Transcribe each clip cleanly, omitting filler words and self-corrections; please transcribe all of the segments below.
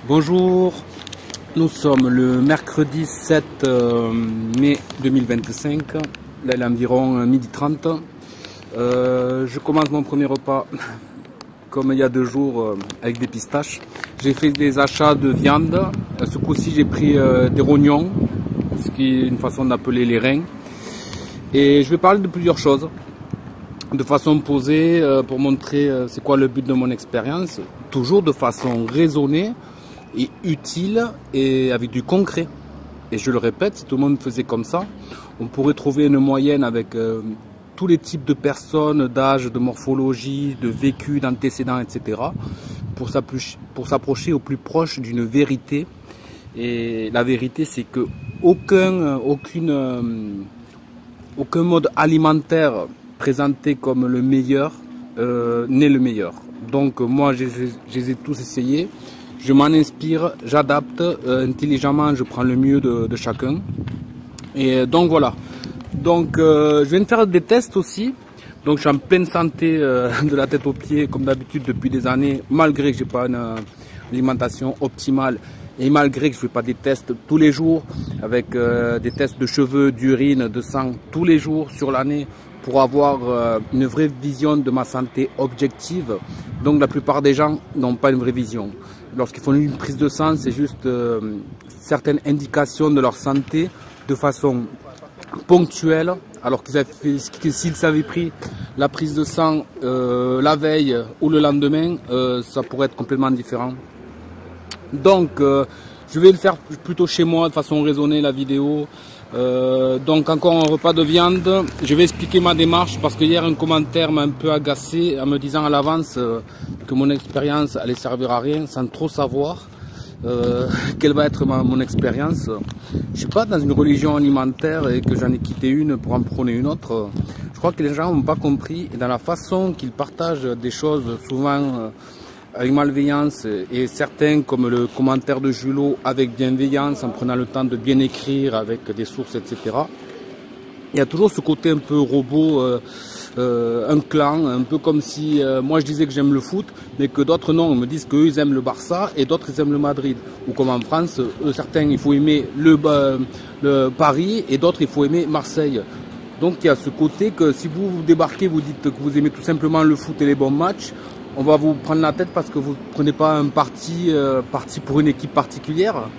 Bonjour, nous sommes le mercredi 7 mai 2025, là il est environ 12h30. Je commence mon premier repas comme il y a 2 jours avec des pistaches. J'ai fait des achats de viande, ce coup-ci j'ai pris des rognons, ce qui est une façon d'appeler les reins. Et je vais parler de plusieurs choses, de façon posée pour montrer c'est quoi le but de mon expérience, toujours de façon raisonnée et utile et avec du concret. Et je le répète, si tout le monde faisait comme ça, on pourrait trouver une moyenne avec tous les types de personnes, d'âge, de morphologie, de vécu, d'antécédents, etc. pour s'approcher au plus proche d'une vérité. Et la vérité, c'est que aucun mode alimentaire présenté comme le meilleur n'est le meilleur. Donc moi, je les ai tous essayés. Je m'en inspire, j'adapte intelligemment, je prends le mieux de chacun. Et donc voilà. Donc je viens de faire des tests aussi. Donc je suis en pleine santé de la tête aux pieds comme d'habitude depuis des années, malgré que j'ai pas une alimentation optimale et malgré que je fais pas des tests tous les jours, avec des tests de cheveux, d'urine, de sang tous les jours sur l'année pour avoir une vraie vision de ma santé objective. Donc la plupart des gens n'ont pas une vraie vision. Lorsqu'ils font une prise de sang, c'est juste certaines indications de leur santé de façon ponctuelle, alors que s'ils avaient pris la prise de sang la veille ou le lendemain, ça pourrait être complètement différent. Donc je vais le faire plutôt chez moi de façon raisonnée la vidéo. Donc encore un repas de viande. Je vais expliquer ma démarche parce que hier un commentaire m'a un peu agacé en me disant à l'avance que mon expérience allait servir à rien sans trop savoir quelle va être mon expérience. Je suis pas dans une religion alimentaire et que j'en ai quitté une pour en prôner une autre. Je crois que les gens n'ont pas compris et dans la façon qu'ils partagent des choses souvent avec malveillance et certains comme le commentaire de Julot avec bienveillance en prenant le temps de bien écrire avec des sources, etc. Il y a toujours ce côté un peu robot, un clan, un peu comme si moi je disais que j'aime le foot, mais que d'autres non, ils me disent qu'eux ils aiment le Barça et d'autres ils aiment le Madrid. Ou comme en France, certains il faut aimer le Paris et d'autres il faut aimer Marseille. Donc il y a ce côté que si vous débarquez, vous dites que vous aimez tout simplement le foot et les bons matchs, on va vous prendre la tête parce que vous ne prenez pas un parti pour une équipe particulière.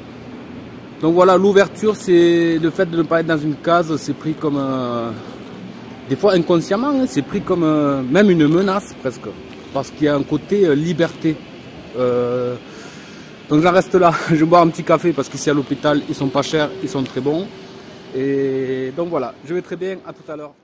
Donc voilà, l'ouverture, c'est le fait de ne pas être dans une case, c'est pris comme, des fois inconsciemment, hein, c'est pris comme même une menace presque. Parce qu'il y a un côté liberté. Donc j'en reste là, je bois un petit café parce qu'ici à l'hôpital, ils sont pas chers, ils sont très bons. Et donc voilà, je vais très bien, à tout à l'heure.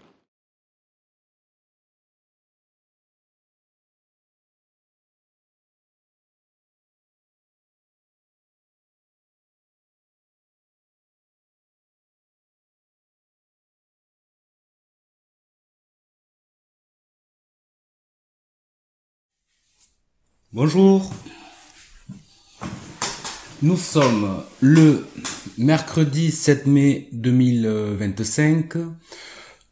Bonjour, nous sommes le mercredi 7 mai 2025.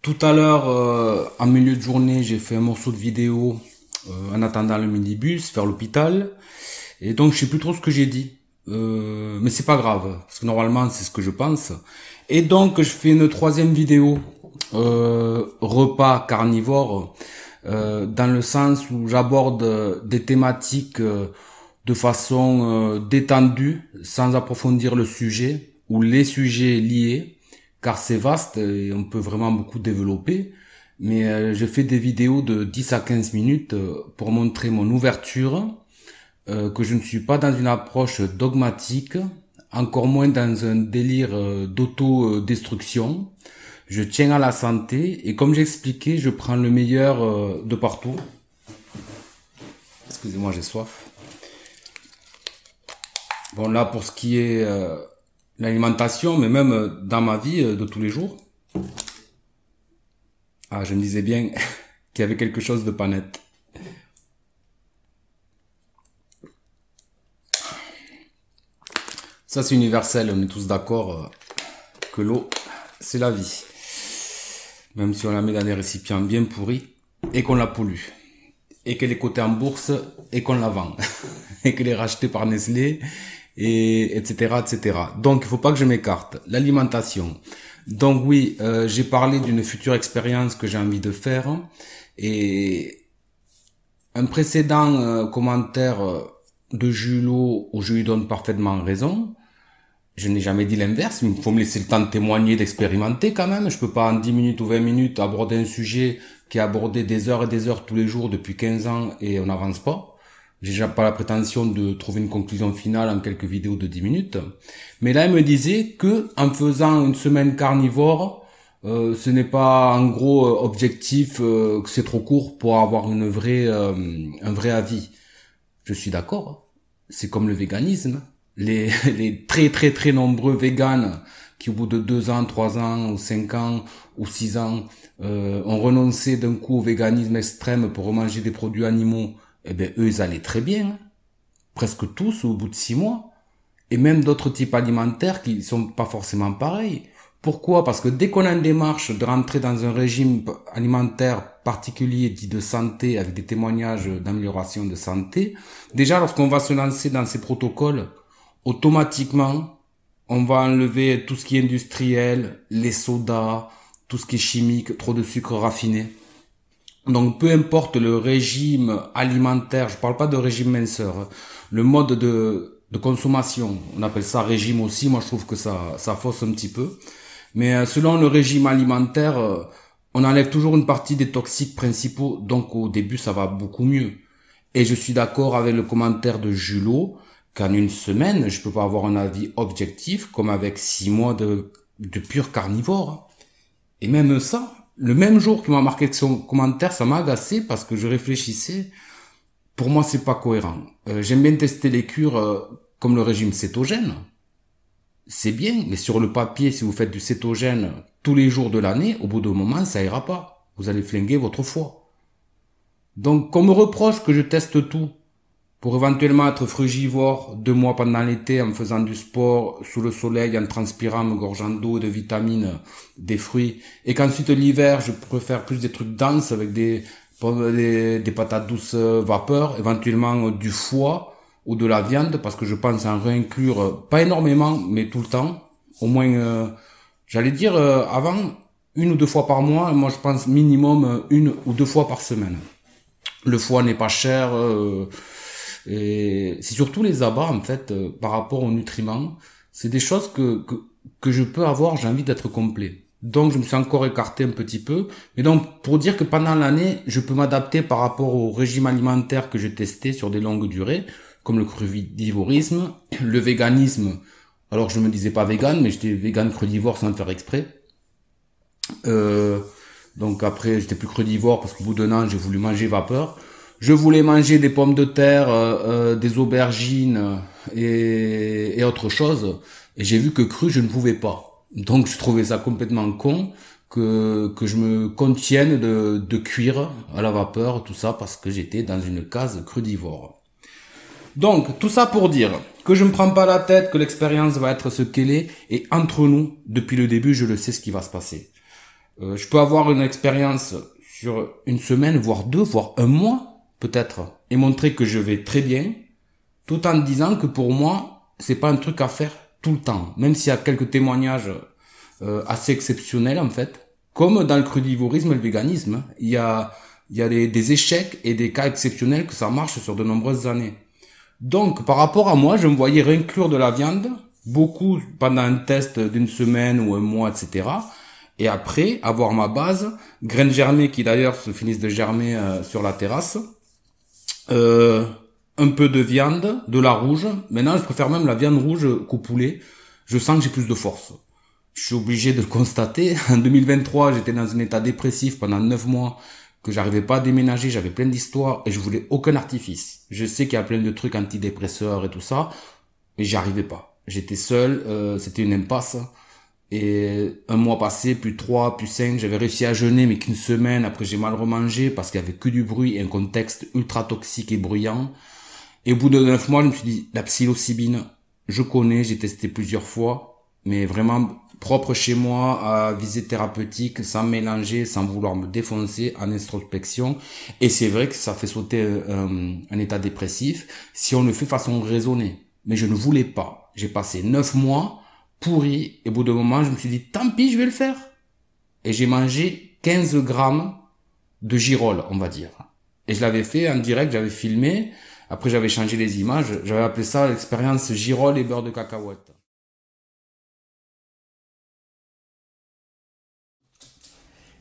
Tout à l'heure, en milieu de journée, j'ai fait un morceau de vidéo en attendant le minibus vers l'hôpital. Et donc, je sais plus trop ce que j'ai dit. Mais c'est pas grave, parce que normalement, c'est ce que je pense. Et donc, je fais une 3e vidéo, repas carnivore, dans le sens où j'aborde des thématiques de façon détendue, sans approfondir le sujet ou les sujets liés, car c'est vaste et on peut vraiment beaucoup développer. Mais je fais des vidéos de 10 à 15 minutes pour montrer mon ouverture, que je ne suis pas dans une approche dogmatique, encore moins dans un délire d'autodestruction. Je tiens à la santé et comme j'expliquais, je prends le meilleur de partout. Excusez-moi, j'ai soif. Bon, là, pour ce qui est l'alimentation, mais même dans ma vie de tous les jours. Ah, je me disais bien qu'il y avait quelque chose de pas net. Ça, c'est universel, on est tous d'accord que l'eau, c'est la vie. Même si on la met dans des récipients bien pourris et qu'on la pollue. Et qu'elle est cotée en bourse et qu'on la vend. Et qu'elle est rachetée par Nestlé et etc., etc. Donc, il faut pas que je m'écarte. L'alimentation. Donc oui, j'ai parlé d'une future expérience que j'ai envie de faire et un précédent commentaire de Julot où je lui donne parfaitement raison. Je n'ai jamais dit l'inverse, mais il faut me laisser le temps de témoigner, d'expérimenter quand même. Je peux pas en 10 minutes ou 20 minutes aborder un sujet qui est abordé des heures et des heures tous les jours depuis 15 ans et on n'avance pas. J'ai déjà pas la prétention de trouver une conclusion finale en quelques vidéos de 10 minutes. Mais là, il me disait que en faisant une semaine carnivore, ce n'est pas en gros objectif, que c'est trop court pour avoir un vrai avis. Je suis d'accord. C'est comme le véganisme. Les très très très nombreux véganes qui au bout de 2 ans, 3 ans, ou 5 ans, ou 6 ans, ont renoncé d'un coup au véganisme extrême pour manger des produits animaux, eh ben eux ils allaient très bien, presque tous au bout de 6 mois, et même d'autres types alimentaires qui sont pas forcément pareils. Pourquoi? Parce que dès qu'on a une démarche de rentrer dans un régime alimentaire particulier dit de santé, avec des témoignages d'amélioration de santé, déjà lorsqu'on va se lancer dans ces protocoles, automatiquement, on va enlever tout ce qui est industriel, les sodas, tout ce qui est chimique, trop de sucre raffiné. Donc peu importe le régime alimentaire, je parle pas de régime minceur, le mode de consommation, on appelle ça régime aussi, moi je trouve que ça fausse un petit peu. Mais selon le régime alimentaire, on enlève toujours une partie des toxiques principaux, donc au début ça va beaucoup mieux. Et je suis d'accord avec le commentaire de Julot, qu'en une semaine, je peux pas avoir un avis objectif, comme avec 6 mois de pur carnivore. Et même ça, le même jour qu'il m'a marqué son commentaire, ça m'a agacé parce que je réfléchissais. Pour moi, c'est pas cohérent. J'aime bien tester les cures comme le régime cétogène. C'est bien, mais sur le papier, si vous faites du cétogène tous les jours de l'année, au bout d'un moment, ça ira pas. Vous allez flinguer votre foie. Donc, qu'on me reproche que je teste tout, pour éventuellement être frugivore 2 mois pendant l'été en me faisant du sport, sous le soleil, en transpirant, me gorgeant d'eau, de vitamines, des fruits, et qu'ensuite l'hiver, je préfère plus des trucs denses avec des patates douces vapeur, éventuellement du foie ou de la viande, parce que je pense en réinclure, pas énormément, mais tout le temps, au moins, j'allais dire avant, 1 ou 2 fois par mois, moi je pense minimum 1 ou 2 fois par semaine. Le foie n'est pas cher, et c'est surtout les abats en fait par rapport aux nutriments, c'est des choses que je peux avoir, j'ai envie d'être complet. Donc je me suis encore écarté un petit peu, mais donc pour dire que pendant l'année, je peux m'adapter par rapport au régime alimentaire que j'ai testé sur des longues durées, comme le crudivorisme, le véganisme. Alors je me disais pas vegan, mais j'étais vegan crudivore sans le faire exprès. Donc après j'étais plus crudivore parce qu'au bout d'un an j'ai voulu manger vapeur. Je voulais manger des pommes de terre, des aubergines et autre chose. Et j'ai vu que cru, je ne pouvais pas. Donc je trouvais ça complètement con que je me contienne de cuire à la vapeur, tout ça, parce que j'étais dans une case crudivore. Donc, tout ça pour dire que je me prends pas la tête, que l'expérience va être ce qu'elle est. Et entre nous, depuis le début, je le sais ce qui va se passer. Je peux avoir une expérience sur 1 semaine, voire 2, voire 1 mois. Peut-être, et montrer que je vais très bien, tout en disant que pour moi, c'est pas un truc à faire tout le temps, même s'il y a quelques témoignages assez exceptionnels en fait, comme dans le crudivorisme et le véganisme, il y a des échecs et des cas exceptionnels que ça marche sur de nombreuses années. Donc, par rapport à moi, je me voyais réinclure de la viande, beaucoup pendant un test d'1 semaine ou 1 mois, etc., et après, avoir ma base, graines germées qui d'ailleurs se finissent de germer sur la terrasse, un peu de viande, de la rouge. Maintenant, je préfère même la viande rouge qu'au poulet. Je sens que j'ai plus de force. Je suis obligé de le constater. En 2023, j'étais dans un état dépressif pendant 9 mois, que j'arrivais pas à déménager, j'avais plein d'histoires et je voulais aucun artifice. Je sais qu'il y a plein de trucs antidépresseurs et tout ça, mais j'y arrivais pas. J'étais seul, c'était une impasse. Et 1 mois passé, puis 3, puis 5, j'avais réussi à jeûner, mais qu'1 semaine, après j'ai mal remangé, parce qu'il y avait que du bruit et un contexte ultra toxique et bruyant. Et au bout de 9 mois, je me suis dit, la psilocybine, je connais, j'ai testé plusieurs fois, mais vraiment propre chez moi, à visée thérapeutique, sans mélanger, sans vouloir me défoncer, en introspection. Et c'est vrai que ça fait sauter un état dépressif, si on le fait façon raisonnée. mais je ne voulais pas. J'ai passé 9 mois pourri, et au bout d'un moment, je me suis dit, tant pis, je vais le faire. Et j'ai mangé 15 grammes de girolles, on va dire. Et je l'avais fait en direct, j'avais filmé, après j'avais changé les images, j'avais appelé ça l'expérience girolles et beurre de cacahuète.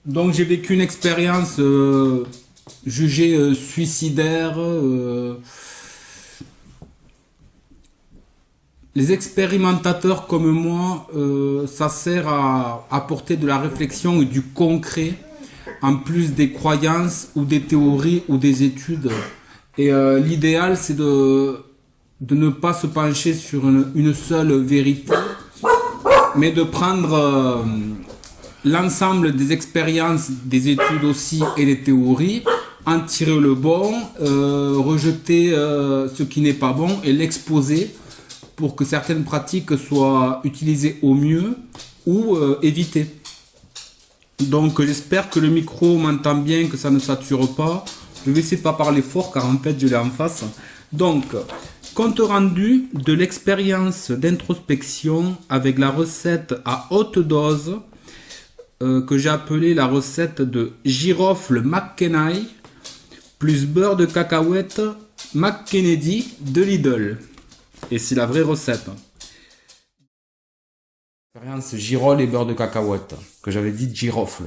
Donc j'ai vécu une expérience jugée suicidaire. Les expérimentateurs comme moi, ça sert à apporter de la réflexion et du concret, en plus des croyances ou des théories ou des études. Et l'idéal, c'est de ne pas se pencher sur une seule vérité, mais de prendre l'ensemble des expériences, des études aussi et des théories, en tirer le bon, rejeter ce qui n'est pas bon et l'exposer pour que certaines pratiques soient utilisées au mieux ou évitées. Donc j'espère que le micro m'entend bien, que ça ne sature pas. Je vais essayer de pas parler fort car en fait je l'ai en face. Donc, compte rendu de l'expérience d'introspection avec la recette à haute dose que j'ai appelée la recette de girofle McKenna plus beurre de cacahuète McKennedy de Lidl. Et c'est la vraie recette. Expérience girolles et beurre de cacahuète, que j'avais dit girofle.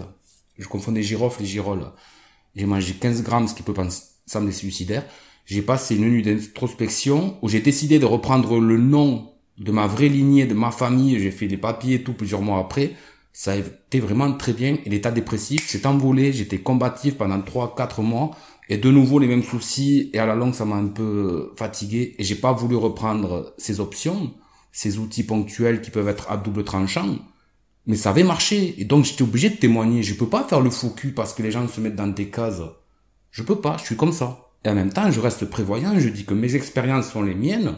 Je confondais girofle et girolles. J'ai mangé 15 grammes, ce qui peut sembler suicidaire. J'ai passé une nuit d'introspection où j'ai décidé de reprendre le nom de ma vraie lignée, de ma famille. J'ai fait les papiers et tout plusieurs mois après. Ça a été vraiment très bien. Et l'état dépressif s'est envolé. J'étais combatif pendant 3-4 mois. Et de nouveau les mêmes soucis. Et à la longue, ça m'a un peu fatigué. Et j'ai pas voulu reprendre ces options, ces outils ponctuels qui peuvent être à double tranchant. Mais ça avait marché. Et donc, j'étais obligé de témoigner. Je peux pas faire le faux cul parce que les gens se mettent dans des cases. Je peux pas. Je suis comme ça. Et en même temps, je reste prévoyant. Je dis que mes expériences sont les miennes.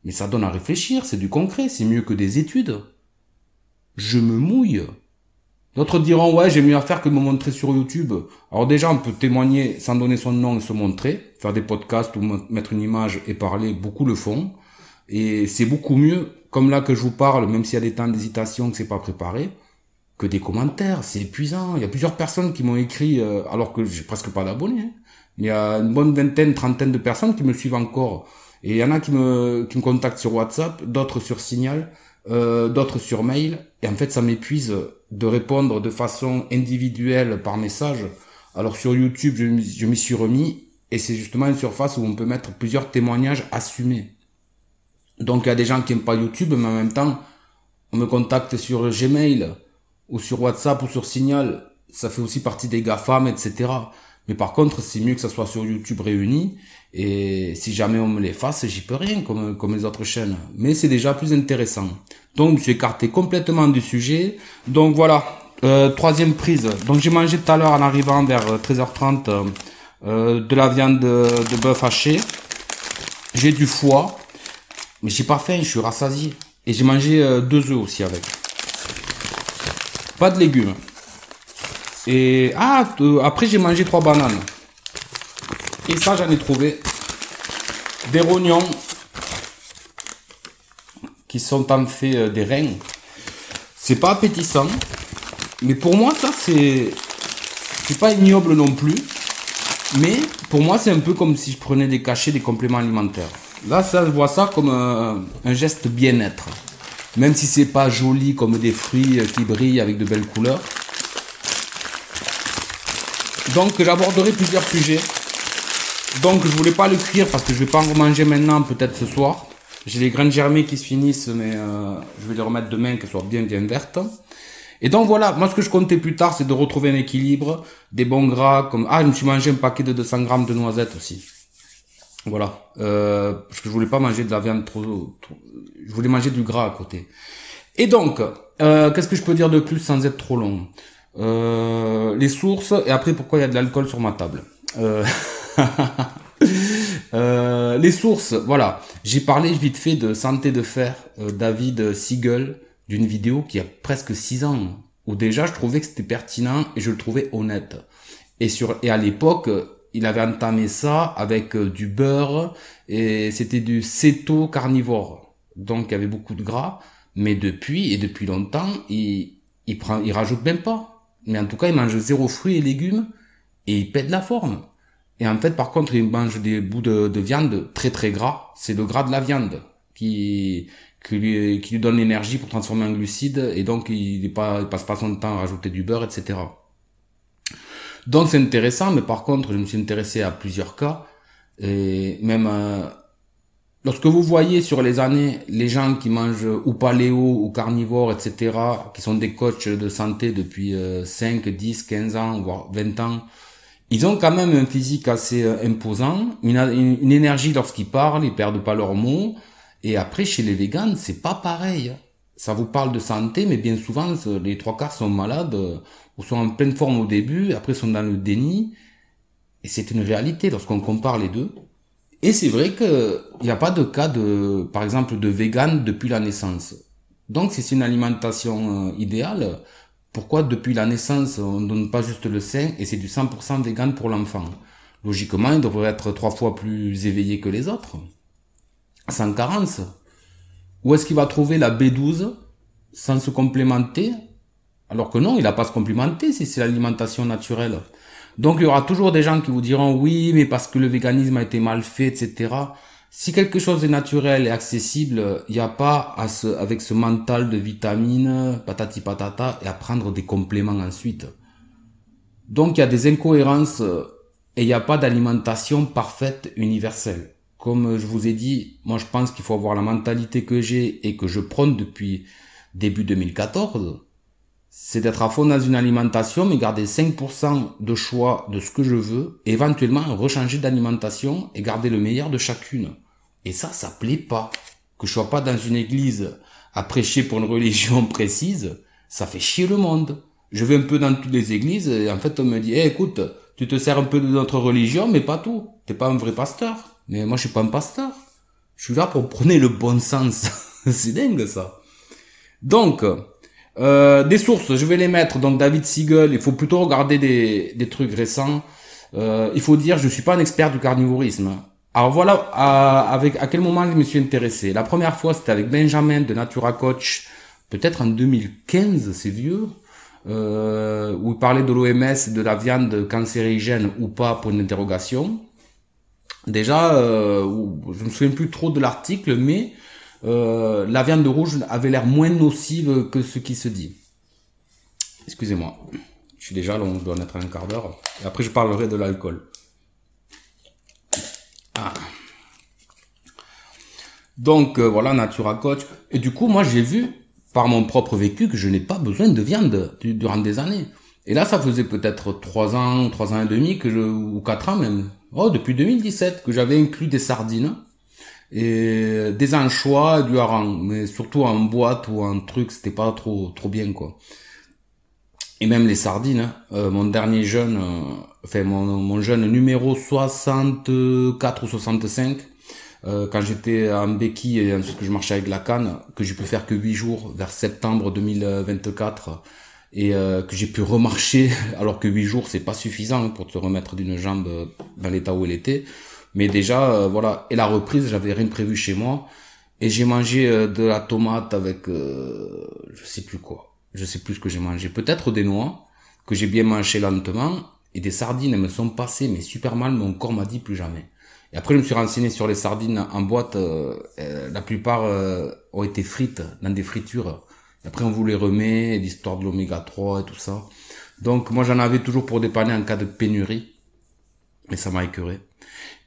Mais ça donne à réfléchir. C'est du concret. C'est mieux que des études. Je me mouille. D'autres diront, ouais, j'ai mieux à faire que de me montrer sur YouTube. Alors déjà, on peut témoigner sans donner son nom et se montrer. Faire des podcasts ou mettre une image et parler. Beaucoup le font. Et c'est beaucoup mieux, comme là que je vous parle, même s'il y a des temps d'hésitation, que c'est pas préparé, que des commentaires. C'est épuisant. Il y a plusieurs personnes qui m'ont écrit, alors que j'ai presque pas d'abonnés. Hein. Il y a une bonne vingtaine, trentaine de personnes qui me suivent encore. Et il y en a qui me contactent sur WhatsApp, d'autres sur Signal, d'autres sur mail. Et en fait, ça m'épuise de répondre de façon individuelle par message. Alors sur YouTube, je m'y suis remis. Et c'est justement une surface où on peut mettre plusieurs témoignages assumés. Donc il y a des gens qui n'aiment pas YouTube, mais en même temps, on me contacte sur Gmail, ou sur WhatsApp, ou sur Signal. Ça fait aussi partie des GAFAM, etc. Mais par contre, c'est mieux que ça soit sur YouTube réuni. Et si jamais on me l'efface, j'y peux rien, comme les autres chaînes. Mais c'est déjà plus intéressant. Donc, je me suis écarté complètement du sujet. Donc voilà, troisième prise. Donc j'ai mangé tout à l'heure en arrivant vers 13h30 de la viande de bœuf haché. J'ai du foie. Mais j'ai pas faim, je suis rassasié. Et j'ai mangé 2 œufs aussi avec. Pas de légumes. Et après j'ai mangé 3 bananes. Et ça j'en ai trouvé des rognons qui sont en fait des reins. C'est pas appétissant. Mais pour moi ça c'est pas ignoble non plus. Mais pour moi c'est un peu comme si je prenais des cachets, des compléments alimentaires. Là, ça, je vois ça comme un geste bien-être. Même si c'est pas joli comme des fruits qui brillent avec de belles couleurs. Donc, j'aborderai plusieurs sujets. Donc, je voulais pas le cuire parce que je vais pas en manger maintenant, peut-être ce soir. J'ai les graines germées qui se finissent, mais je vais les remettre demain, qu'elles soient bien vertes. Et donc, voilà. Moi, ce que je comptais plus tard, c'est de retrouver un équilibre. Des bons gras, comme... je me suis mangé un paquet de 200 grammes de noisettes aussi. Voilà, parce que je voulais pas manger de la viande trop, je voulais manger du gras à côté. Et donc, qu'est-ce que je peux dire de plus sans être trop long? Les sources, et après pourquoi il y a de l'alcool sur ma table. Les sources, voilà. J'ai parlé vite fait de Santé de fer, David Siegel, d'une vidéo qui a presque 6 ans, où déjà je trouvais que c'était pertinent et je le trouvais honnête. Et à l'époque, il avait entamé ça avec du beurre et c'était du céto carnivore. Donc il y avait beaucoup de gras, mais depuis longtemps, il rajoute même pas. Mais en tout cas, il mange zéro fruits et légumes et il pète la forme. Et en fait, par contre, il mange des bouts de viande très très gras. C'est le gras de la viande qui lui donne l'énergie pour transformer en glucides, et donc il passe pas son temps à rajouter du beurre, etc. Donc c'est intéressant, mais par contre, je me suis intéressé à plusieurs cas, et même lorsque vous voyez sur les années les gens qui mangent ou paléo ou carnivore, etc., qui sont des coachs de santé depuis 5, 10, 15 ans, voire 20 ans, ils ont quand même un physique assez imposant, une énergie lorsqu'ils parlent, ils perdent pas leurs mots. Et après, chez les véganes, c'est pas pareil. Ça vous parle de santé, mais bien souvent, les trois quarts sont malades, ou sont en pleine forme au début, après sont dans le déni. Et c'est une réalité lorsqu'on compare les deux. Et c'est vrai que il n'y a pas de cas par exemple, de vegan depuis la naissance. Donc, si c'est une alimentation idéale, pourquoi depuis la naissance, on ne donne pas juste le sein et c'est du 100% vegan pour l'enfant? Logiquement, il devrait être 3 fois plus éveillé que les autres. Sans carence. Où est-ce qu'il va trouver la B12 sans se complémenter? Alors que non, il n'a pas à se complémenter si c'est l'alimentation naturelle. Donc il y aura toujours des gens qui vous diront oui, mais parce que le véganisme a été mal fait, etc. Si quelque chose est naturel et accessible, il n'y a pas avec ce mental de vitamines, patati patata, et à prendre des compléments ensuite. Donc il y a des incohérences et il n'y a pas d'alimentation parfaite universelle. Comme je vous ai dit, moi je pense qu'il faut avoir la mentalité que j'ai et que je prône depuis début 2014, c'est d'être à fond dans une alimentation, mais garder 5% de choix de ce que je veux, et éventuellement rechanger d'alimentation et garder le meilleur de chacune. Et ça plaît pas. Que je sois pas dans une église à prêcher pour une religion précise, ça fait chier le monde. Je vais un peu dans toutes les églises et en fait on me dit hey, écoute, tu te sers un peu de notre religion, mais pas tout. T'es pas un vrai pasteur. Mais moi, je suis pas un pasteur. Je suis là pour prôner le bon sens. C'est dingue, ça. Donc, des sources, je vais les mettre. Donc, David Siegel, il faut plutôt regarder des trucs récents. Il faut dire, je suis pas un expert du carnivorisme. Alors voilà, à quel moment je me suis intéressé. La première fois, c'était avec Benjamin de Natura Coach, peut-être en 2015, c'est vieux, où il parlait de l'OMS, de la viande cancérigène ou pas, pour une interrogation. Déjà, je me souviens plus trop de l'article, mais la viande rouge avait l'air moins nocive que ce qui se dit. Excusez-moi, je suis déjà long, je dois en être un quart d'heure. Et après, je parlerai de l'alcool. Ah. Donc, voilà, Natura Coach. Et du coup, moi, j'ai vu, par mon propre vécu, que je n'ai pas besoin de viande durant des années. Et là, ça faisait peut-être 3 ans et demi, ou 4 ans même. Oh, depuis 2017, que j'avais inclus des sardines, et des anchois et du hareng. Mais surtout en boîte ou en truc, c'était pas trop bien, quoi. Et même les sardines, mon dernier jeûne, mon jeûne numéro 64 ou 65, quand j'étais en béquille et ensuite que je marchais avec la canne, que j'ai pu faire que 8 jours, vers septembre 2024, et que j'ai pu remarcher, alors que 8 jours c'est pas suffisant pour te remettre d'une jambe dans l'état où elle était, mais déjà voilà. Et la reprise, j'avais rien prévu chez moi, et j'ai mangé de la tomate avec je sais plus ce que j'ai mangé, peut-être des noix que j'ai bien mangé lentement, et des sardines. Elles me sont passées mais super mal, mon corps m'a dit plus jamais. Et après je me suis renseigné sur les sardines en boîte, la plupart ont été frites dans des fritures. Après, on vous les remet, l'histoire de l'oméga 3 et tout ça. Donc, moi, j'en avais toujours pour dépanner en cas de pénurie. Mais ça m'a écœuré.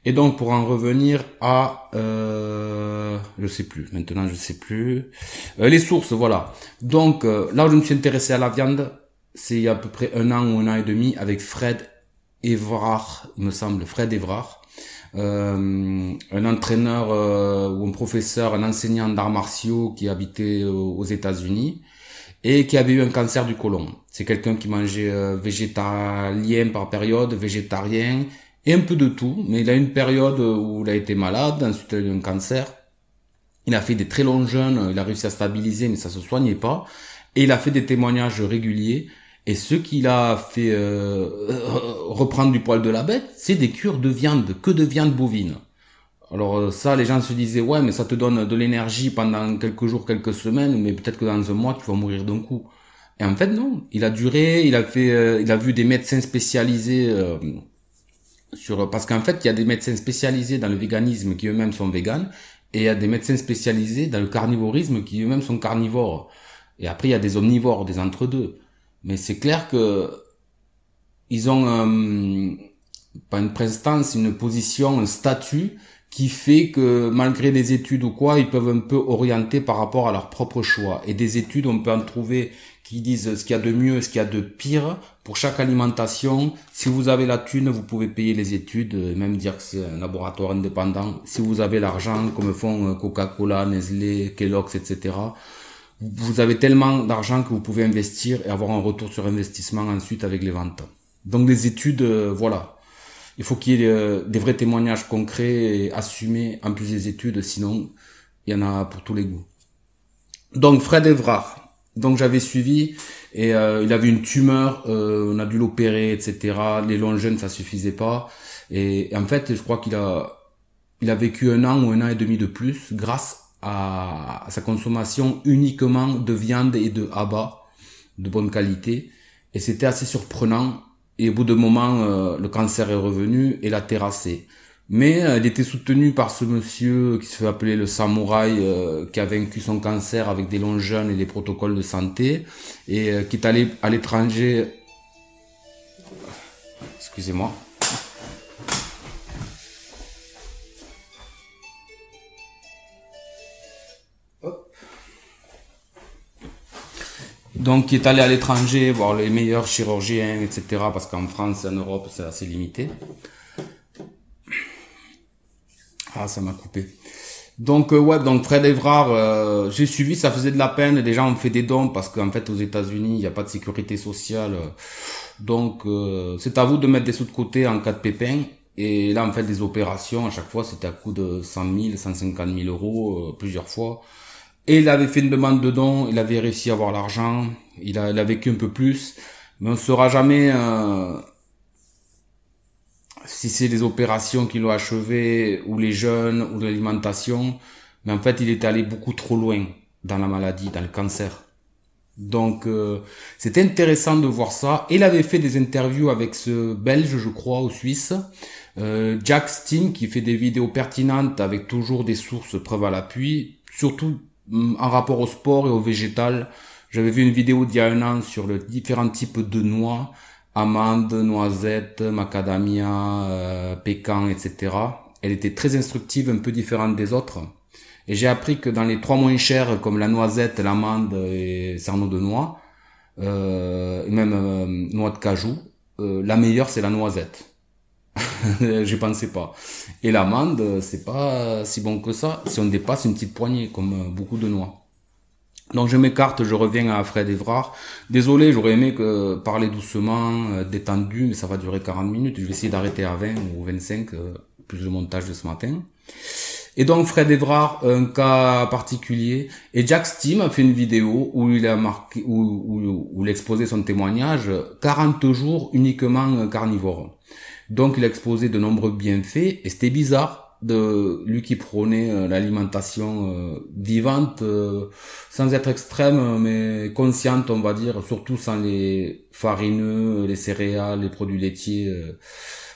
Et donc, pour en revenir à... je sais plus. Maintenant, je sais plus. Les sources, voilà. Donc, là où je me suis intéressé à la viande, c'est il y a à peu près 1 an ou 1 an et demi avec Fred Evrard, il me semble. Fred Evrard. Un entraîneur ou un professeur, un enseignant d'arts martiaux qui habitait aux États-Unis et qui avait eu un cancer du côlon. C'est quelqu'un qui mangeait végétalien par période, végétarien et un peu de tout, mais il a eu une période où il a été malade, ensuite il a eu un cancer. Il a fait des très longs jeûnes, il a réussi à stabiliser mais ça se soignait pas, et il a fait des témoignages réguliers. Et ce qu'il a fait reprendre du poil de la bête, c'est des cures de viande, que de viande bovine. Alors ça, les gens se disaient, ouais, mais ça te donne de l'énergie pendant quelques jours, quelques semaines, mais peut-être que dans un mois, tu vas mourir d'un coup. Et en fait, non. Il a duré, il a vu des médecins spécialisés parce qu'en fait, il y a des médecins spécialisés dans le véganisme qui eux-mêmes sont véganes, et il y a des médecins spécialisés dans le carnivorisme qui eux-mêmes sont carnivores. Et après, il y a des omnivores, des entre-deux. Mais c'est clair que ils ont pas une prestance, une position, un statut qui fait que malgré des études ou quoi, ils peuvent un peu orienter par rapport à leur propre choix. Et des études, on peut en trouver qui disent ce qu'il y a de mieux, ce qu'il y a de pire pour chaque alimentation. Si vous avez la thune, vous pouvez payer les études, et même dire que c'est un laboratoire indépendant. Si vous avez l'argent, comme font Coca-Cola, Nestlé, Kellogg's, etc., vous avez tellement d'argent que vous pouvez investir et avoir un retour sur investissement ensuite avec les ventes. Donc les études, voilà. Il faut qu'il y ait des vrais témoignages concrets et assumés en plus des études, sinon il y en a pour tous les goûts. Donc Fred Evrard, donc j'avais suivi et il avait une tumeur, on a dû l'opérer, etc. Les longs jeûnes ça suffisait pas et en fait je crois qu'il a vécu 1 an ou 1 an et demi de plus grâce à sa consommation uniquement de viande et de abats de bonne qualité et c'était assez surprenant. Et au bout de moment, le cancer est revenu et l'a terrassé. Mais il était soutenu par ce monsieur qui se fait appeler le samouraï, qui a vaincu son cancer avec des longs jeûnes et des protocoles de santé, et qui est allé à l'étranger. Excusez-moi. Donc, qui est allé à l'étranger voir les meilleurs chirurgiens, etc. Parce qu'en France et en Europe, c'est assez limité. Ah, ça m'a coupé. Donc, ouais, donc Fred Evrard, j'ai suivi, ça faisait de la peine. Des gens ont fait des dons parce qu'en fait, aux États-Unis, il n'y a pas de sécurité sociale. Donc, c'est à vous de mettre des sous de côté en cas de pépin. Et là, en fait, des opérations, à chaque fois, c'était à coût de 100 000, 150 000 euros, plusieurs fois. Et il avait fait une demande de don, il avait réussi à avoir l'argent, il a vécu un peu plus, mais on ne saura jamais si c'est les opérations qui l'ont achevé, ou les jeûnes, ou l'alimentation, mais en fait il est allé beaucoup trop loin dans la maladie, dans le cancer. Donc c'était intéressant de voir ça. Il avait fait des interviews avec ce Belge, je crois, ou Suisse, Jack Steen, qui fait des vidéos pertinentes avec toujours des sources, preuves à l'appui, surtout en rapport au sport et au végétal. J'avais vu une vidéo d'il y a 1 an sur les différents types de noix, amandes, noisettes, macadamia, pécan, etc. Elle était très instructive, un peu différente des autres. Et j'ai appris que dans les 3 moins chers, comme la noisette, l'amande et cerneau de noix, et même noix de cajou, la meilleure c'est la noisette. Je pensais pas. Et l'amande, c'est pas si bon que ça si on dépasse une petite poignée, comme beaucoup de noix. Donc je m'écarte, je reviens à Fred Evrard. Désolé, j'aurais aimé parler doucement, détendu, mais ça va durer 40 minutes. Je vais essayer d'arrêter à 20 ou 25, plus le montage de ce matin. Et donc Fred Evrard, un cas particulier. Et Jack Steen a fait une vidéo où il a marqué, où il exposait son témoignage, 40 jours uniquement carnivore. Donc il a exposé de nombreux bienfaits et c'était bizarre de lui qui prônait l'alimentation vivante sans être extrême mais consciente, on va dire, surtout sans les farineux, les céréales, les produits laitiers.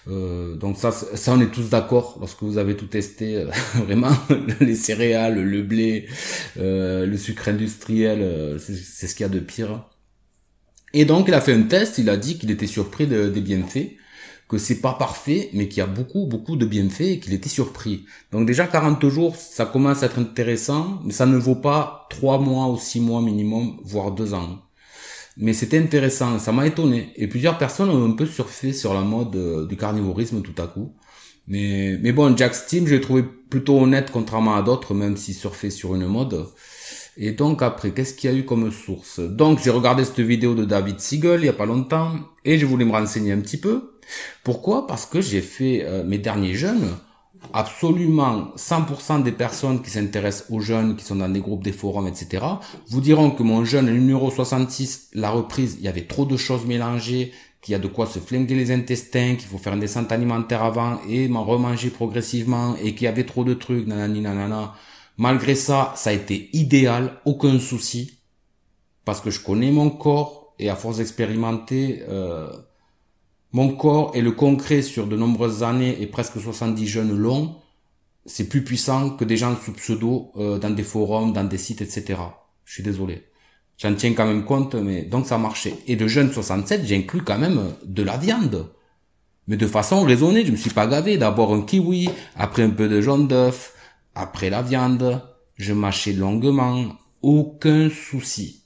Donc ça on est tous d'accord lorsque vous avez tout testé, vraiment les céréales, le blé, le sucre industriel, c'est ce qu'il y a de pire. Et donc il a fait un test, il a dit qu'il était surpris des bienfaits, que c'est pas parfait, mais qu'il y a beaucoup de bienfaits et qu'il était surpris. Donc déjà 40 jours, ça commence à être intéressant, mais ça ne vaut pas 3 mois ou 6 mois minimum, voire 2 ans. Mais c'était intéressant, ça m'a étonné. Et plusieurs personnes ont un peu surfé sur la mode du carnivorisme tout à coup. Mais bon, Jack Steen, je l'ai trouvé plutôt honnête contrairement à d'autres, même s'il surfait sur une mode. Et donc après, qu'est-ce qu'il y a eu comme source? Donc j'ai regardé cette vidéo de David Siegel il y a pas longtemps, et je voulais me renseigner un petit peu. Pourquoi? Parce que j'ai fait mes derniers jeûnes absolument 100% des personnes qui s'intéressent aux jeunes, qui sont dans des groupes, des forums, etc., vous diront que mon jeune, le numéro 66, la reprise, il y avait trop de choses mélangées, qu'il y a de quoi se flinguer les intestins, qu'il faut faire une descente alimentaire avant et m'en remanger progressivement, et qu'il y avait trop de trucs, nanani, nanana. Malgré ça, ça a été idéal, aucun souci, parce que je connais mon corps, et à force d'expérimenter, mon corps et le concret sur de nombreuses années et presque 70 jeûnes longs, c'est plus puissant que des gens sous pseudo dans des forums, dans des sites, etc. Je suis désolé. J'en tiens quand même compte, mais donc ça marchait. Et de jeûne 67, j'inclus quand même de la viande. Mais de façon raisonnée, je me suis pas gavé. D'abord un kiwi, après un peu de jaune d'œuf, après la viande, je mâchais longuement, aucun souci.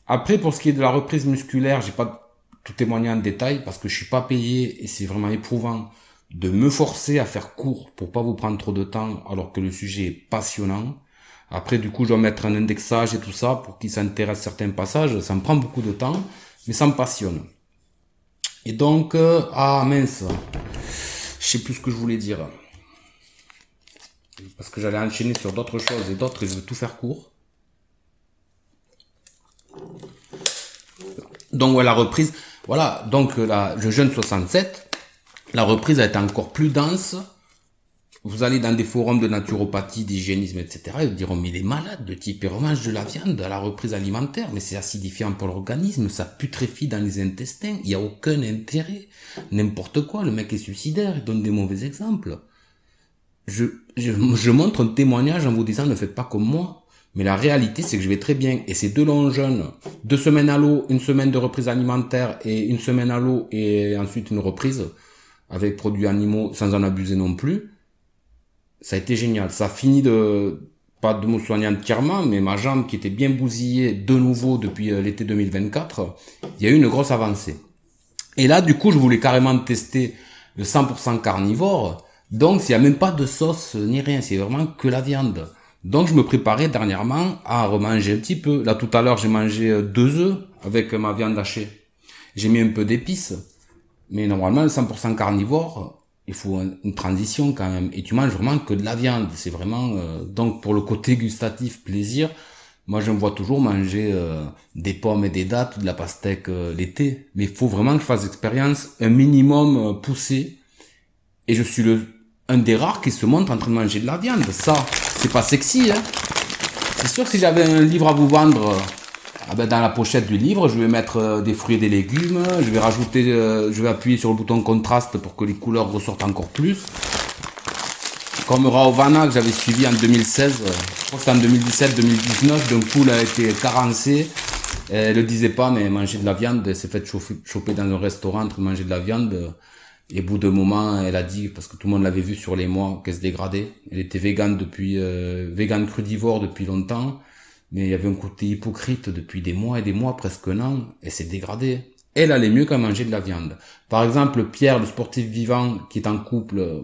Après, pour ce qui est de la reprise musculaire, j'ai pas tout témoigner en détail parce que je suis pas payé et c'est vraiment éprouvant de me forcer à faire court pour pas vous prendre trop de temps alors que le sujet est passionnant. Après, du coup, je dois mettre un indexage et tout ça pour qu'ils s'intéressent à certains passages. Ça me prend beaucoup de temps, mais ça me passionne. Et donc, ah mince, je sais plus ce que je voulais dire. Parce que j'allais enchaîner sur d'autres choses et d'autres et je veux tout faire court. Donc, ouais, la reprise... Voilà, donc le jeûne 67, la reprise a été encore plus dense. Vous allez dans des forums de naturopathie, d'hygiénisme, etc. Ils vous diront, mais il est malade, de type, il remange de la viande à la reprise alimentaire, mais c'est acidifiant pour l'organisme, ça putréfie dans les intestins, il n'y a aucun intérêt. N'importe quoi, le mec est suicidaire, il donne des mauvais exemples. Je montre un témoignage en vous disant, ne faites pas comme moi. Mais la réalité, c'est que je vais très bien. Et ces 2 longs jeûnes, 2 semaines à l'eau, 1 semaine de reprise alimentaire et 1 semaine à l'eau et ensuite une reprise avec produits animaux sans en abuser non plus, ça a été génial. Ça a fini pas de me soigner entièrement, mais ma jambe qui était bien bousillée de nouveau depuis l'été 2024, il y a eu une grosse avancée. Et là, du coup, je voulais carrément tester le 100% carnivore. Donc, s'il n'y a même pas de sauce ni rien, c'est vraiment que la viande. Donc, je me préparais dernièrement à remanger un petit peu. Là, tout à l'heure, j'ai mangé 2 œufs avec ma viande hachée. J'ai mis un peu d'épices. Mais normalement, le 100% carnivore, il faut une transition quand même. Et tu manges vraiment que de la viande. C'est vraiment... donc, pour le côté gustatif, plaisir, moi, je me vois toujours manger des pommes et des dattes, de la pastèque l'été. Mais il faut vraiment que je fasse expérience un minimum poussé. Et je suis un des rares qui se montre en train de manger de la viande. Ça, c'est pas sexy, hein. C'est sûr que si j'avais un livre à vous vendre, dans la pochette du livre, je vais mettre des fruits et des légumes, je vais rajouter, je vais appuyer sur le bouton contraste pour que les couleurs ressortent encore plus. Comme Raovana que j'avais suivi en 2016, je crois que c'était en 2017-2019, d'un coup, il a été carencé. Elle le disait pas, mais manger de la viande, elle s'est fait choper dans un restaurant en train de manger de la viande. Et au bout d'un moment, elle a dit, parce que tout le monde l'avait vu sur les mois, qu'elle se dégradait. Elle était végane végane crudivore depuis longtemps, mais il y avait un côté hypocrite depuis des mois et des mois, presque un an, elle s'est dégradée. Elle allait mieux qu'à manger de la viande. Par exemple, Pierre, le sportif vivant, qui est en couple,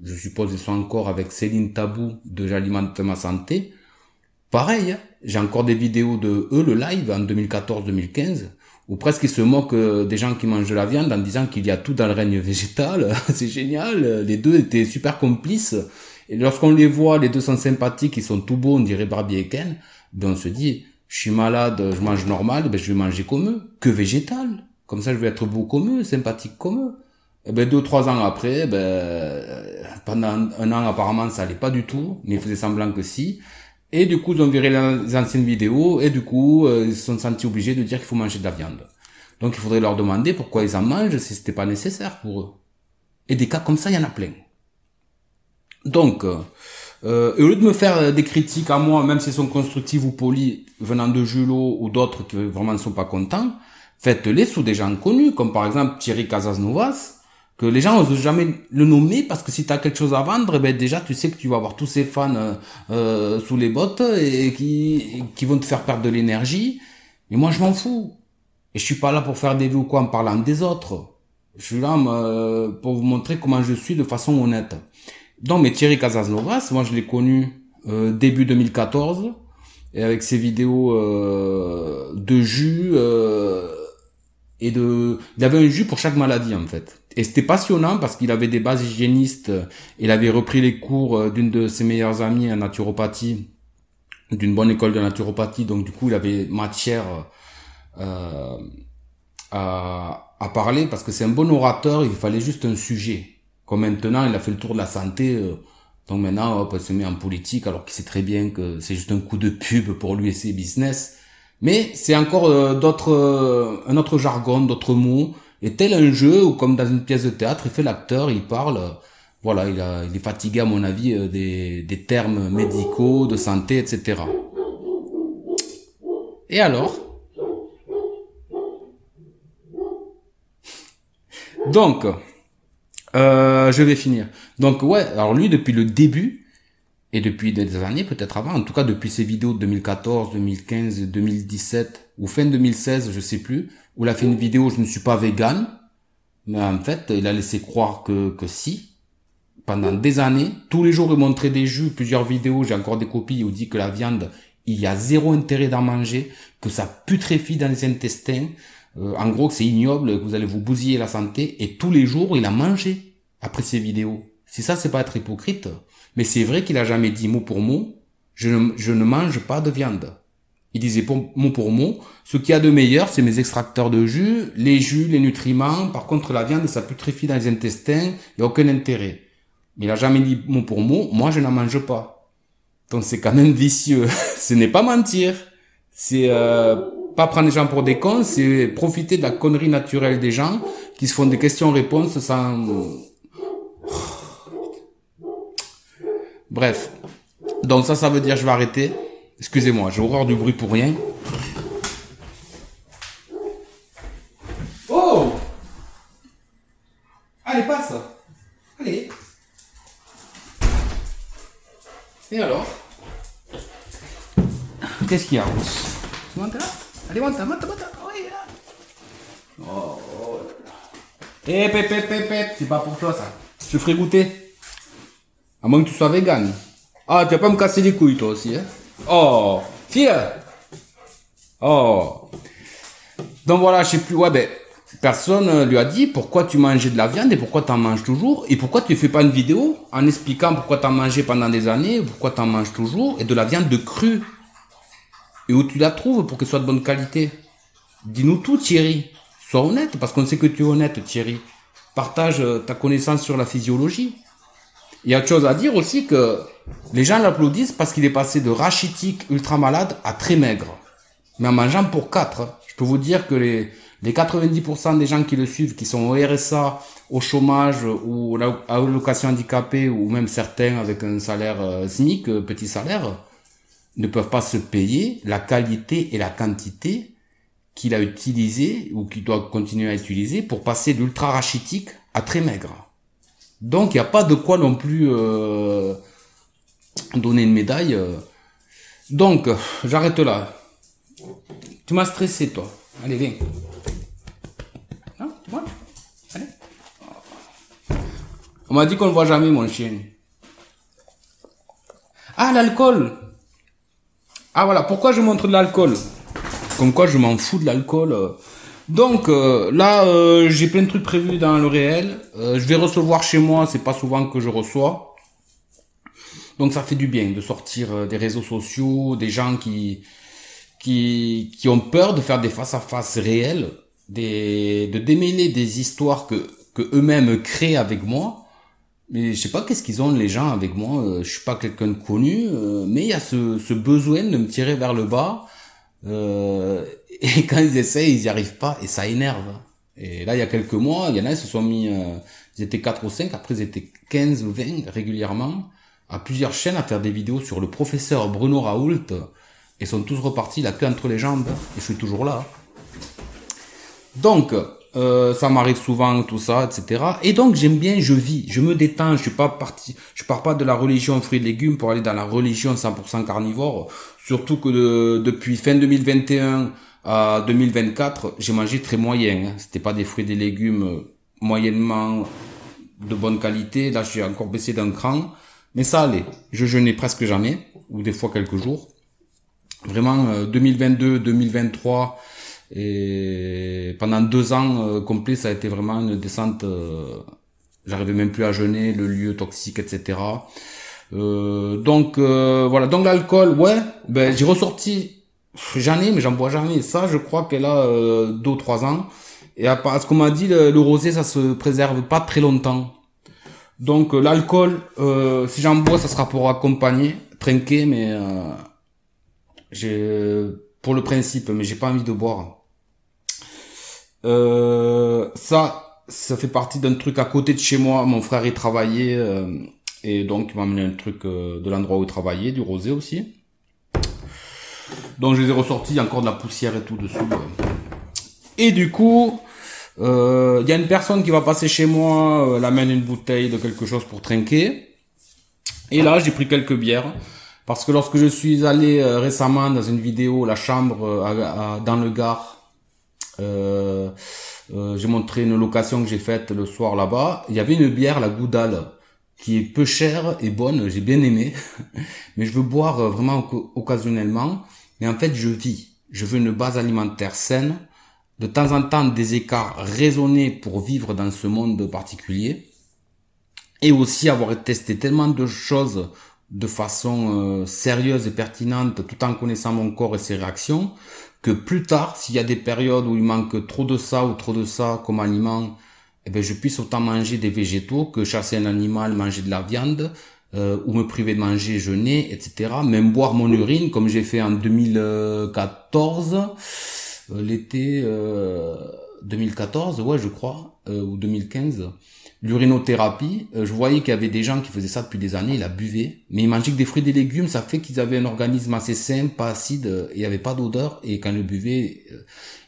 je suppose ils sont encore avec Céline Tabou de J'alimente ma santé. Pareil, hein, j'ai encore des vidéos de eux, le live en 2014-2015, où presque ils se moquent des gens qui mangent de la viande en disant qu'il y a tout dans le règne végétal. C'est génial, les deux étaient super complices. Et lorsqu'on les voit, les deux sont sympathiques, ils sont tout beaux, on dirait Barbie et Ken, on se dit, je suis malade, je mange normal, je vais manger comme eux, que végétal. Comme ça, je vais être beau comme eux, sympathique comme eux. Et 2-3 ans après, pendant un an apparemment ça allait pas du tout, mais ils faisaient semblant que si. Et du coup, ils ont viré les anciennes vidéos, et du coup, ils se sont sentis obligés de dire qu'il faut manger de la viande. Donc, il faudrait leur demander pourquoi ils en mangent si c'était pas nécessaire pour eux. Et des cas comme ça, il y en a plein. Donc, au lieu de me faire des critiques à moi, même si elles sont constructives ou polies, venant de Julot ou d'autres qui vraiment ne sont pas contents, faites-les sous des gens connus, comme par exemple Thierry Casasnovas, que les gens n'osent jamais le nommer parce que si tu as quelque chose à vendre, déjà tu sais que tu vas avoir tous ces fans sous les bottes et qui vont te faire perdre de l'énergie. Mais moi je m'en fous. Et je suis pas là pour faire des vues ou quoi en parlant des autres. Je suis là pour vous montrer comment je suis de façon honnête. Donc mais Thierry Casasnovas, moi je l'ai connu début 2014 et avec ses vidéos de jus il avait un jus pour chaque maladie en fait. Et c'était passionnant parce qu'il avait des bases hygiénistes. Il avait repris les cours d'une de ses meilleures amies en naturopathie, d'une bonne école de naturopathie. Donc du coup, il avait matière à parler parce que c'est un bon orateur. Il fallait juste un sujet. Comme maintenant, il a fait le tour de la santé. Donc maintenant, hop, il se met en politique alors qu'il sait très bien que c'est juste un coup de pub pour lui et ses business. Mais c'est encore un autre jargon, d'autres mots. Et tel un jeu ou comme dans une pièce de théâtre, il fait l'acteur, il parle. Voilà, il est fatigué à mon avis des termes médicaux, de santé, etc. Et alors? Donc, je vais finir. Donc ouais, alors lui depuis le début et depuis des années, peut-être avant, en tout cas depuis ses vidéos de 2014, 2015, 2017 ou fin 2016, je sais plus, où il a fait une vidéo je ne suis pas vegan, mais en fait il a laissé croire que si. Pendant des années, tous les jours il montrait des jus, plusieurs vidéos, j'ai encore des copies où il dit que la viande, il y a zéro intérêt d'en manger, que ça putréfie dans les intestins, en gros que c'est ignoble, que vous allez vous bousiller la santé, et tous les jours il a mangé après ces vidéos. Si ça c'est pas être hypocrite, mais c'est vrai qu'il a jamais dit mot pour mot, je ne mange pas de viande. Il disait mot pour mot, ce qu'il y a de meilleur c'est mes extracteurs de jus, les nutriments, par contre la viande ça putréfie dans les intestins, il n'y a aucun intérêt. Mais il a jamais dit mot pour mot, moi je n'en mange pas. Donc c'est quand même vicieux. Ce n'est pas mentir. C'est pas prendre les gens pour des cons, c'est profiter de la connerie naturelle des gens qui se font des questions-réponses sans... Bref. Donc ça veut dire je vais arrêter. Excusez-moi, j'ai horreur du bruit pour rien. Oh! Allez, passe! Allez! Et alors? Qu'est-ce qu'il y a, Rousse? Tu montes là? Allez, monte. Oui, là. Oh. C'est pas pour toi, ça. Je ferai goûter. À moins que tu sois vegan. Ah, tu vas pas me casser les couilles, toi aussi, hein? Oh, fier. Oh. Donc voilà, je sais plus, ouais, ben, personne lui a dit pourquoi tu mangeais de la viande et pourquoi tu en manges toujours et pourquoi tu fais pas une vidéo en expliquant pourquoi tu en mangeais pendant des années, pourquoi tu en manges toujours et de la viande de crue et où tu la trouves pour qu'elle soit de bonne qualité. Dis-nous tout, Thierry. Sois honnête parce qu'on sait que tu es honnête, Thierry. Partage ta connaissance sur la physiologie. Il y a autre chose à dire aussi que les gens l'applaudissent parce qu'il est passé de rachitique ultra malade à très maigre. Mais en mangeant pour 4. Je peux vous dire que les 90% des gens qui le suivent, qui sont au RSA, au chômage ou à allocation handicapée ou même certains avec un salaire SMIC, petit salaire, ne peuvent pas se payer la qualité et la quantité qu'il a utilisé ou qu'il doit continuer à utiliser pour passer d'ultra rachitique à très maigre. Donc il n'y a pas de quoi non plus donner une médaille. Donc j'arrête là. Tu m'as stressé toi. Allez viens. Non, tu vois? Allez. On m'a dit qu'on ne voit jamais mon chien. Ah l'alcool. Ah voilà, pourquoi je montre de l'alcool? Comme quoi je m'en fous de l'alcool. Donc là, j'ai plein de trucs prévus dans le réel. Je vais recevoir chez moi, c'est pas souvent que je reçois. Donc ça fait du bien de sortir des réseaux sociaux, des gens qui ont peur de faire des face-à-face réels, de démêler des histoires que eux-mêmes créent avec moi. Mais je sais pas qu'est-ce qu'ils ont les gens avec moi. Je suis pas quelqu'un de connu, mais il y a ce besoin de me tirer vers le bas. Et quand ils essayent, ils y arrivent pas et ça énerve. Et là, il y a quelques mois, il y en a, ils se sont mis, ils étaient 4 ou 5, après ils étaient 15 ou 20 régulièrement, à plusieurs chaînes à faire des vidéos sur le professeur Bruno Raoult. Et sont tous repartis la queue entre les jambes. Et je suis toujours là. Donc, ça m'arrive souvent, tout ça, etc. Et donc, j'aime bien, je vis, je me détends, je pars pas de la religion fruits et légumes pour aller dans la religion 100% carnivore. Surtout que depuis fin 2021 à 2024, j'ai mangé très moyen. Hein. C'était pas des fruits et des légumes moyennement de bonne qualité. Là, j'ai encore baissé d'un cran. Mais ça allait. Je jeûnais presque jamais, ou des fois quelques jours. Vraiment, 2022, 2023, Et pendant 2 ans complets, ça a été vraiment une descente. J'arrivais même plus à jeûner, le lieu toxique, etc. Donc voilà. Donc l'alcool, ouais, ben j'ai ressorti. J'en ai, mais j'en bois jamais. Ça, je crois qu'elle a 2 ou 3 ans. Et à part ce qu'on m'a dit, le rosé, ça se préserve pas très longtemps. Donc l'alcool, si j'en bois, ça sera pour accompagner, trinquer, mais j'ai pour le principe, mais j'ai pas envie de boire. Ça fait partie d'un truc à côté de chez moi. Mon frère y travaillait et donc il m'a amené un truc de l'endroit où il travaillait, du rosé aussi. Donc je les ai ressortis, il y a encore de la poussière et tout dessus. Et du coup, il y a une personne qui va passer chez moi, elle amène une bouteille de quelque chose pour trinquer. Et là, j'ai pris quelques bières. Parce que lorsque je suis allé récemment dans une vidéo, la chambre dans le Gard, j'ai montré une location que j'ai faite le soir là-bas. Il y avait une bière, la Goudal, qui est peu chère et bonne, j'ai bien aimé. Mais je veux boire vraiment occasionnellement. Mais en fait, je veux une base alimentaire saine. De temps en temps, des écarts raisonnés pour vivre dans ce monde particulier. Et aussi avoir testé tellement de choses de façon sérieuse et pertinente, tout en connaissant mon corps et ses réactions, que plus tard, s'il y a des périodes où il manque trop de ça ou trop de ça comme aliment, eh ben je puisse autant manger des végétaux que chasser un animal, manger de la viande, ou me priver de manger, jeûner, etc. Même boire mon urine, comme j'ai fait en 2014, l'été 2014, ouais je crois, ou 2015. L'urinothérapie, je voyais qu'il y avait des gens qui faisaient ça depuis des années, ils la buvaient, mais ils mangeaient que des fruits et des légumes, ça fait qu'ils avaient un organisme assez sain, pas acide, et il n'y avait pas d'odeur, et quand ils le buvaient,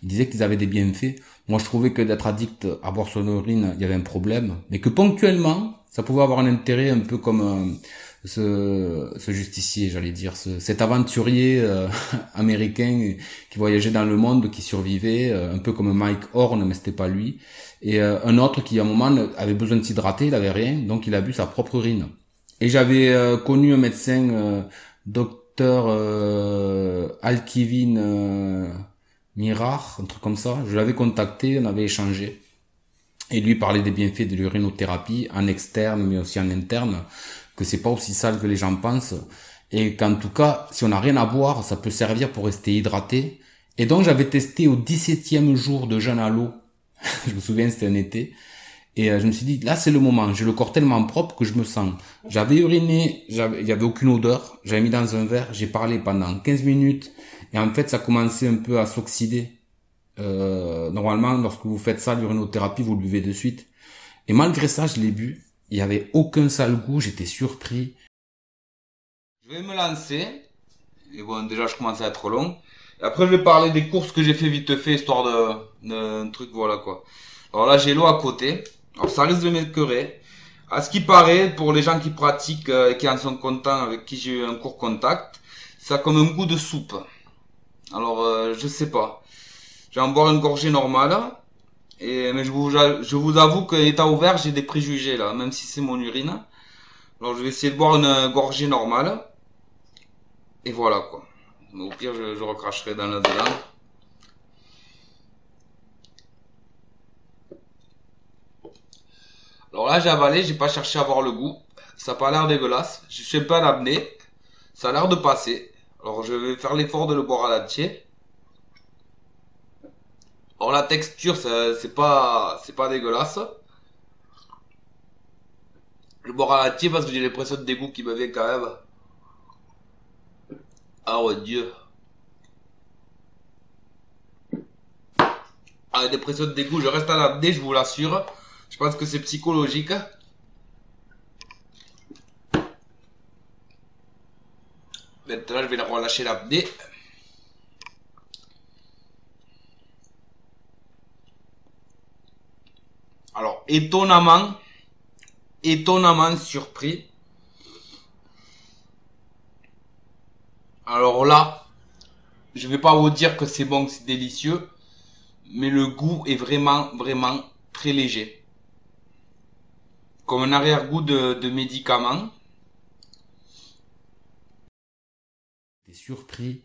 ils disaient qu'ils avaient des bienfaits. Moi, je trouvais que d'être addict à boire son urine, il y avait un problème, mais que ponctuellement, ça pouvait avoir un intérêt un peu comme ce justicier, j'allais dire, cet aventurier américain qui voyageait dans le monde, qui survivait, un peu comme Mike Horn, mais c'était pas lui. Et un autre qui à un moment avait besoin de s'hydrater, il avait rien, donc il a bu sa propre urine. Et j'avais connu un médecin, docteur Alkivin Mirar, un truc comme ça. Je l'avais contacté, on avait échangé. Et lui parlait des bienfaits de l'urinothérapie en externe, mais aussi en interne, que c'est pas aussi sale que les gens pensent. Et qu'en tout cas, si on n'a rien à boire, ça peut servir pour rester hydraté. Et donc j'avais testé au 17e jour de jeûne à l'eau. Je me souviens, c'était un été. Et je me suis dit, là, c'est le moment. J'ai le corps tellement propre que je me sens. J'avais uriné, il y avait aucune odeur. J'avais mis dans un verre, j'ai parlé pendant 15 minutes. Et en fait, ça commençait un peu à s'oxyder. Normalement, lorsque vous faites ça, l'urinothérapie, vous le buvez de suite. Et malgré ça, je l'ai bu. Il y avait aucun sale goût, j'étais surpris. Je vais me lancer. Et bon, déjà, je commence à être long. Et après, je vais parler des courses que j'ai fait vite fait, histoire d'un truc, voilà quoi. Alors là, j'ai l'eau à côté. Alors ça risque de m'écœurer. À ce qui paraît, pour les gens qui pratiquent et qui en sont contents, avec qui j'ai eu un court contact, ça a comme un goût de soupe. Alors, je sais pas. Je vais en boire une gorgée normale. Mais je vous avoue qu'en état ouvert, j'ai des préjugés là, même si c'est mon urine. Alors je vais essayer de boire une gorgée normale. Et voilà quoi. Au pire, je recracherai dans la dedans. Alors là, j'ai avalé, j'ai pas cherché à voir le goût. Ça n'a pas l'air dégueulasse. Je sais pas l'apnée. Ça a l'air de passer. Alors je vais faire l'effort de le boire à l'entier. Alors la texture, c'est pas dégueulasse. Je vais boire à l'entier parce que j'ai l'impression de dégoût qui me vient quand même. Ah ouais, Dieu. Ah, dépression de dégoût, je reste à l'apnée, je vous l'assure. Je pense que c'est psychologique. Maintenant, je vais relâcher l'apnée. Alors, étonnamment surpris. Alors là, je vais pas vous dire que c'est bon, que c'est délicieux, mais le goût est vraiment très léger. Comme un arrière-goût de médicament. J'étais surpris.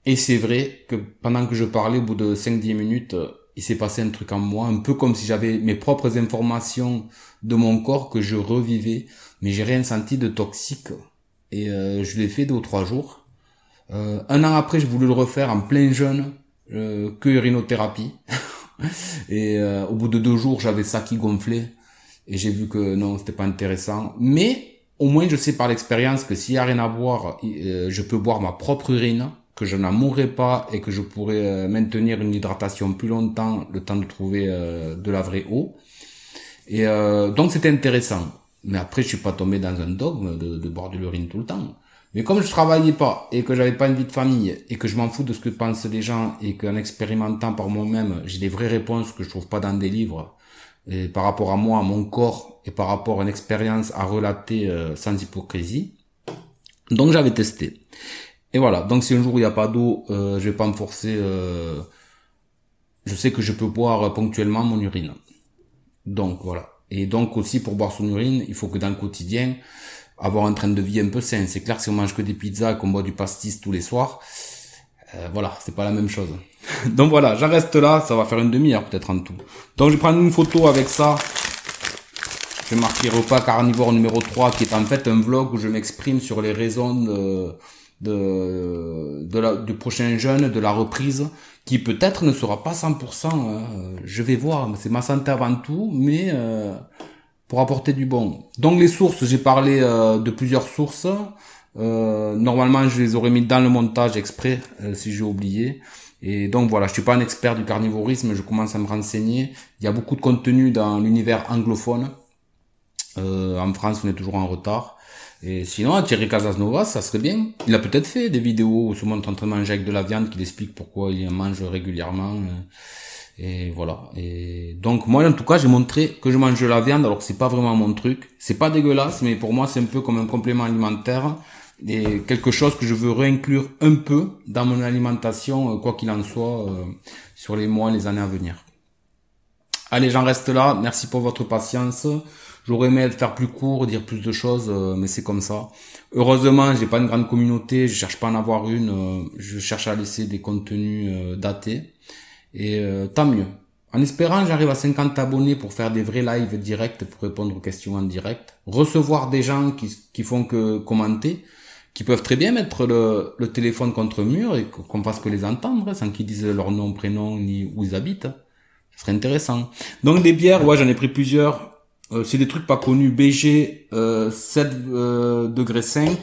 Et c'est vrai que pendant que je parlais, au bout de 5-10 minutes, il s'est passé un truc en moi, un peu comme si j'avais mes propres informations de mon corps que je revivais, mais j'ai rien senti de toxique. Et je l'ai fait 2 ou 3 jours. Un an après, je voulais le refaire en plein jeûne, que urinothérapie. Et au bout de 2 jours, j'avais ça qui gonflait. Et j'ai vu que non, c'était pas intéressant. Mais au moins, je sais par l'expérience que s'il y a rien à boire, je peux boire ma propre urine, que je n'en mourrai pas et que je pourrai maintenir une hydratation plus longtemps, le temps de trouver de la vraie eau. Et donc c'était intéressant. Mais après, je suis pas tombé dans un dogme de boire de l'urine tout le temps. Mais comme je travaillais pas et que j'avais pas une vie de famille et que je m'en fous de ce que pensent les gens et qu'en expérimentant par moi-même, j'ai des vraies réponses que je trouve pas dans des livres, et par rapport à moi, à mon corps et par rapport à une expérience à relater sans hypocrisie. Donc j'avais testé. Et voilà, donc si un jour il n'y a pas d'eau, je vais pas me forcer, je sais que je peux boire ponctuellement mon urine. Donc voilà. Et donc aussi pour boire son urine, il faut que dans le quotidien, avoir un train de vie un peu sain. C'est clair que si on mange que des pizzas et qu'on boit du pastis tous les soirs, voilà, c'est pas la même chose. Donc voilà, j'en reste là, ça va faire une demi-heure peut-être en tout. Donc je vais prendre une photo avec ça. Je vais marquer repas carnivore numéro 3, qui est en fait un vlog où je m'exprime sur les raisons du prochain jeûne, de la reprise, qui peut-être ne sera pas 100%, je vais voir, c'est ma santé avant tout, mais pour apporter du bon. Donc les sources, j'ai parlé de plusieurs sources, normalement je les aurais mis dans le montage exprès, si j'ai oublié. Et donc voilà, je suis pas un expert du carnivorisme, je commence à me renseigner. Il y a beaucoup de contenu dans l'univers anglophone. En France, on est toujours en retard. Et sinon, Thierry Casasnovas, ça serait bien. Il a peut-être fait des vidéos où se montre en train de manger avec de la viande, qu'il explique pourquoi il en mange régulièrement. Et voilà. Et donc, moi, en tout cas, j'ai montré que je mange de la viande, alors que c'est pas vraiment mon truc. C'est pas dégueulasse, mais pour moi, c'est un peu comme un complément alimentaire. Et quelque chose que je veux réinclure un peu dans mon alimentation, quoi qu'il en soit, sur les mois, les années à venir. Allez, j'en reste là. Merci pour votre patience. J'aurais aimé faire plus court, dire plus de choses, mais c'est comme ça. Heureusement, j'ai pas une grande communauté, je cherche pas à en avoir une, je cherche à laisser des contenus datés. Et tant mieux. En espérant, j'arrive à 50 abonnés pour faire des vrais lives directs, pour répondre aux questions en direct. Recevoir des gens qui font que commenter, qui peuvent très bien mettre le téléphone contre le mur et qu'on fasse que les entendre, sans qu'ils disent leur nom, prénom, ni où ils habitent. Ce serait intéressant. Donc des bières, ouais, j'en ai pris plusieurs. C'est des trucs pas connus. BG 7 degrés 5.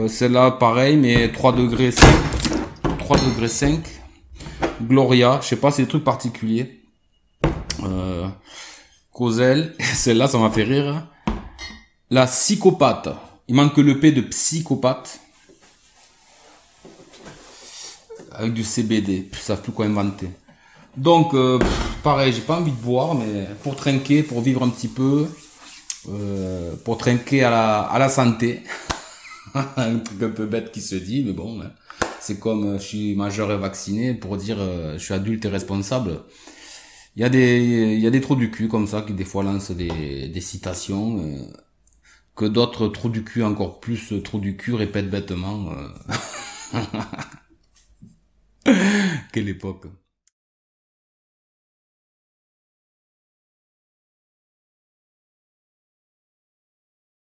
Celle-là pareil, mais 3 degrés 5. 3 degrés 5. Gloria, je sais pas, c'est des trucs particuliers. Cosel, celle-là ça m'a fait rire. La psychopathe. Il manque le P de psychopathe. Avec du CBD. Ils savent plus quoi inventer. Donc, pareil, j'ai pas envie de boire, mais pour trinquer, pour vivre un petit peu, pour trinquer à la santé. Un truc un peu bête qui se dit, mais bon, hein. C'est comme je suis majeur et vacciné pour dire je suis adulte et responsable. Il y a des trous du cul comme ça qui des fois lancent des citations que d'autres trous du cul encore plus trous du cul répètent bêtement. Quelle époque.